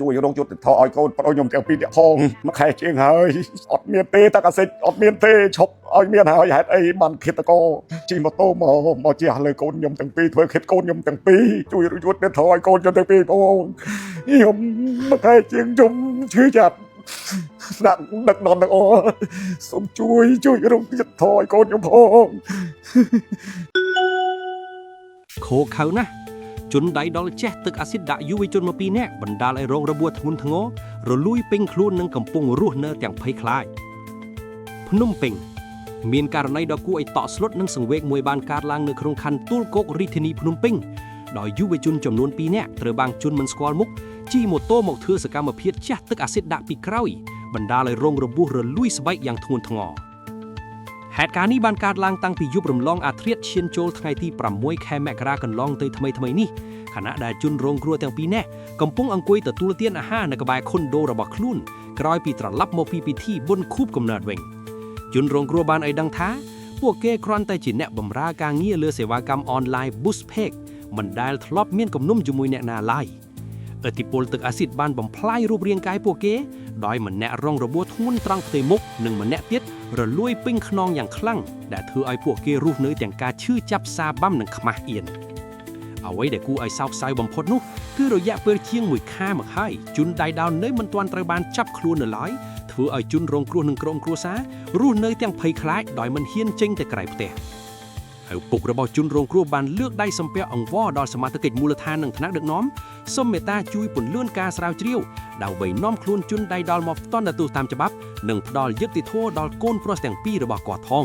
ជួយរងយុទ្ធធរឲ្យកូនប្រុសខ្ញុំទាំងពីរនាក់ផងមួយខែជាងហើយអត់មានទេតាកាសិចអត់មានទេឈប់ឲ្យមានហើយហេតុអីបានឃាតករជិះម៉ូតូមកជះលើកូនខ្ញុំទាំងពីរធ្វើឃាតកូនខ្ញុំទាំងពីរជួយរងយុទ្ធធរឲ្យកូនខ្ញុំទាំងពីរផងខ្ញុំមួយខែជាងខ្ញុំឈឺចាប់ស្នាក់ដឹកនាំទាំងអស់សូមជួយរងយុទ្ធធរឲ្យកូនខ្ញុំផងខោខៅណាស់ជនដៃដល់ចេះទឹកអាស៊ីតដាក់យុវជនមក2នាក់បណ្ដាលឲ្យរងរបួសធ្ងន់ធ្ងររលួយពេញខ្លួននិងកំពុងរស់នៅទាំងភ័យខ្លាចភ្នំពេញមានករណីដ៏គួរឲ្យតក់ស្លុតនិងសង្វេគមួយបានកើតឡើងនៅក្នុងខណ្ឌទួលគោករាជធានីភ្នំពេញដោយយុវជនចំនួន2នាក់ត្រូវបានជនមិនស្គាល់មុខជិះម៉ូតូមកធ្វើសកម្មភាពជះទឹកអាស៊ីតដាក់ពីក្រោយបណ្ដាលឲ្យរងរបួសរលួយស្បែកយ៉ាងធ្ងន់ធ្ងរហេតុការណ៍នេះបានកើតឡើងតាំងពីយប់រំលងអាធ្រាត្រឈានចូលថ្ងៃទី6ខែមករាកន្លងទៅថ្មីនេះខណៈដែលជនរងគ្រោះទាំងពីរនាក់កំពុងអង្គុយទទួលទានអាហារនៅក្បែរខុនដូរបស់ខ្លួនក្រោយពីត្រឡប់មកពីពិធីបុណ្យខួបកំណើតវិញជនរងគ្រោះបានឲ្យដឹងថាពួកគេគ្រាន់តែជាអ្នកបម្រើការងារលើសេវាកម្មអនឡាញ Boostpay មិនដែលធ្លាប់មានគំនុំជាមួយអ្នកណាឡើយឥទ្ធិពលទឹកអាស៊ីតបានបំផ្លាញរូបរាងកាយពួកគេដោយម្នាក់រងរបួសធ្ងន់ត្រង់ផ្ទៃមុខនិងម្នាក់ទៀតរលួយពេញខ្នងយ៉ាងខ្លាំងដែលធ្វើឲ្យពួកគេរស់នៅទាំងការឈឺចាប់សាបាំនិងខ្មាស់អៀនអ្វីដែលគួរឲ្យសោកសៅបំផុតនោះគឺរយៈពេលជាង1ខែមកហើយជនដៃដោលនៅមិនទាន់ត្រូវបានចាប់ខ្លួននៅឡើយធ្វើឲ្យជនរងគ្រោះនិងក្រុមគ្រួសាររស់នៅទាំងភ័យខ្លាចដោយមិនហ៊ានចេញទៅក្រៅផ្ទះហើយពុករបស់ជនរងគ្រោះបានលើកដៃសំពះអង្វរដល់សមាជិកមូលដ្ឋាននិងថ្នាក់ដឹកនាំសូមមេត្តាជួយពន្លឿនការស្រាវជ្រាវដើម្បីនាំខ្លួនជនដៃដល់មកផ្ដន់ទោសតាមច្បាប់និងផ្ដល់យុត្តិធម៌ដល់កូនប្រុសទាំងពីររបស់គាត់ផង